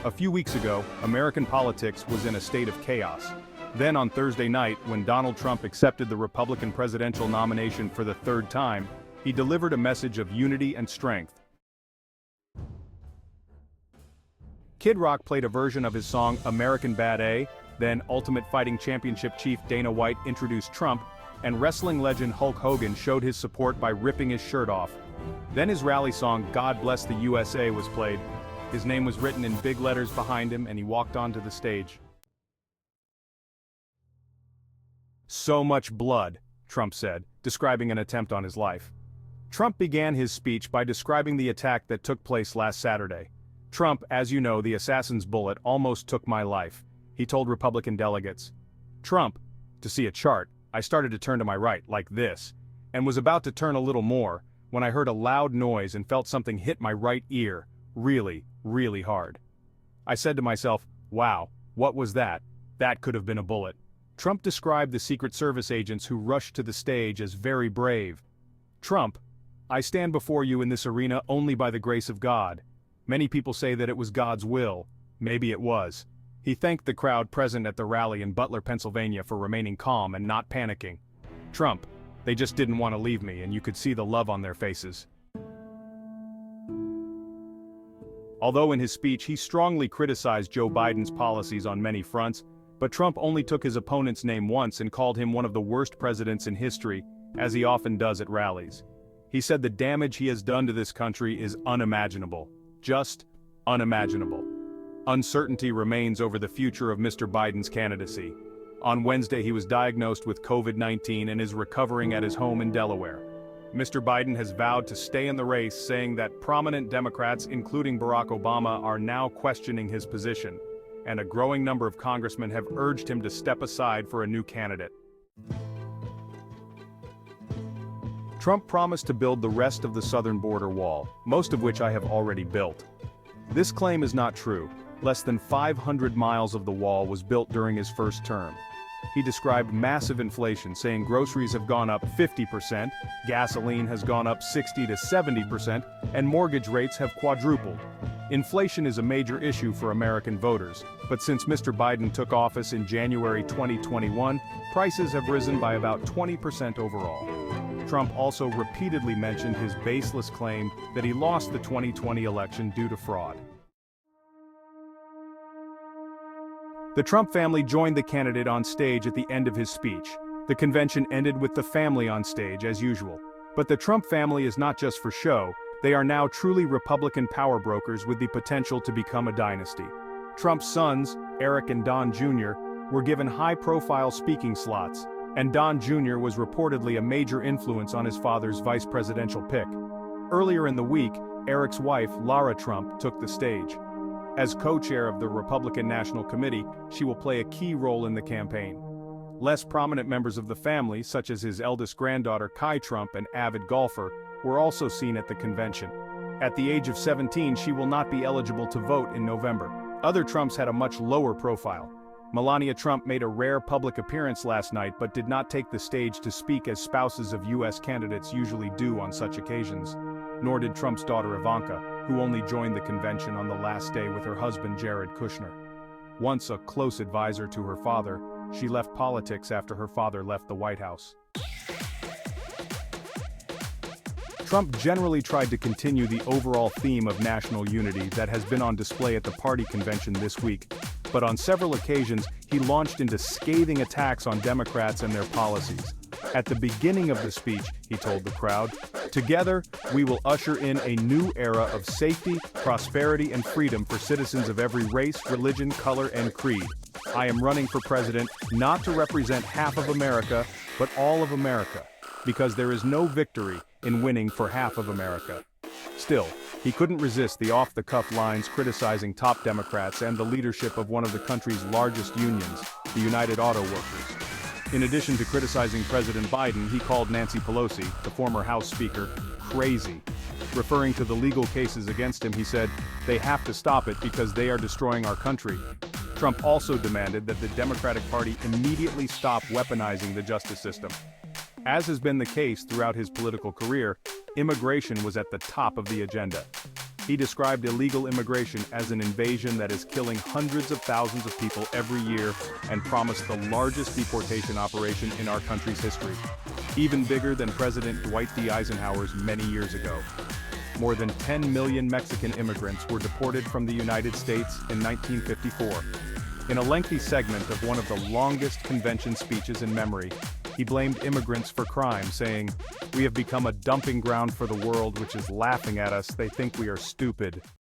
A few weeks ago, American politics was in a state of chaos. Then on Thursday night, when Donald Trump accepted the Republican presidential nomination for the third time, he delivered a message of unity and strength. Kid Rock played a version of his song American Bad A, then Ultimate Fighting Championship chief Dana White introduced Trump, and wrestling legend Hulk Hogan showed his support by ripping his shirt off. Then his rally song God Bless the USA was played. His name was written in big letters behind him and he walked onto the stage. "So much blood," Trump said, describing an attempt on his life. Trump began his speech by describing the attack that took place last Saturday. "Trump, as you know, the assassin's bullet almost took my life," he told Republican delegates. Trump, to see a chart, I started to turn to my right, like this, and was about to turn a little more, when I heard a loud noise and felt something hit my right ear, really, really hard. I said to myself, wow, what was that? That could have been a bullet. Trump described the Secret Service agents who rushed to the stage as very brave. Trump, "I stand before you in this arena only by the grace of God. Many people say that it was God's will. Maybe it was." He thanked the crowd present at the rally in Butler, Pennsylvania for remaining calm and not panicking. Trump, "They just didn't want to leave me and you could see the love on their faces." Although in his speech he strongly criticized Joe Biden's policies on many fronts, but Trump only took his opponent's name once and called him one of the worst presidents in history, as he often does at rallies. He said the damage he has done to this country is unimaginable. Just unimaginable. Uncertainty remains over the future of Mr. Biden's candidacy. On Wednesday he was diagnosed with COVID-19 and is recovering at his home in Delaware. Mr. Biden has vowed to stay in the race, saying that prominent Democrats, including Barack Obama, are now questioning his position, and a growing number of congressmen have urged him to step aside for a new candidate. Trump promised to build the rest of the southern border wall, most of which I have already built. This claim is not true. Less than 500 miles of the wall was built during his first term. He described massive inflation, saying groceries have gone up 50%, gasoline has gone up 60 to 70%, and mortgage rates have quadrupled. Inflation is a major issue for American voters, but since Mr. Biden took office in January 2021, prices have risen by about 20% overall. Trump also repeatedly mentioned his baseless claim that he lost the 2020 election due to fraud. The Trump family joined the candidate on stage at the end of his speech. The convention ended with the family on stage as usual. But the Trump family is not just for show, they are now truly Republican power brokers with the potential to become a dynasty. Trump's sons, Eric and Don Jr., were given high-profile speaking slots, and Don Jr. was reportedly a major influence on his father's vice presidential pick. Earlier in the week, Eric's wife, Lara Trump, took the stage. As co-chair of the Republican National Committee, she will play a key role in the campaign. Less prominent members of the family, such as his eldest granddaughter Kai Trump, an avid golfer, were also seen at the convention. At the age of 17, she will not be eligible to vote in November. Other Trumps had a much lower profile. Melania Trump made a rare public appearance last night but did not take the stage to speak as spouses of U.S. candidates usually do on such occasions. Nor did Trump's daughter Ivanka, who only joined the convention on the last day with her husband Jared Kushner. Once a close advisor to her father, she left politics after her father left the White House. Trump generally tried to continue the overall theme of national unity that has been on display at the party convention this week, but on several occasions he launched into scathing attacks on Democrats and their policies. At the beginning of the speech, he told the crowd, "Together, we will usher in a new era of safety, prosperity, and freedom for citizens of every race, religion, color, and creed. I am running for president not to represent half of America, but all of America, because there is no victory in winning for half of America." Still, he couldn't resist the off-the-cuff lines criticizing top Democrats and the leadership of one of the country's largest unions, the United Auto Workers. In addition to criticizing President Biden, he called Nancy Pelosi, the former House Speaker, crazy. Referring to the legal cases against him, he said, "They have to stop it because they are destroying our country." Trump also demanded that the Democratic Party immediately stop weaponizing the justice system. As has been the case throughout his political career, immigration was at the top of the agenda. He described illegal immigration as an invasion that is killing hundreds of thousands of people every year and promised the largest deportation operation in our country's history, even bigger than President Dwight D. Eisenhower's many years ago. More than 10 million Mexican immigrants were deported from the United States in 1954. In a lengthy segment of one of the longest convention speeches in memory, he blamed immigrants for crime, saying, "We have become a dumping ground for the world which is laughing at us. They think we are stupid."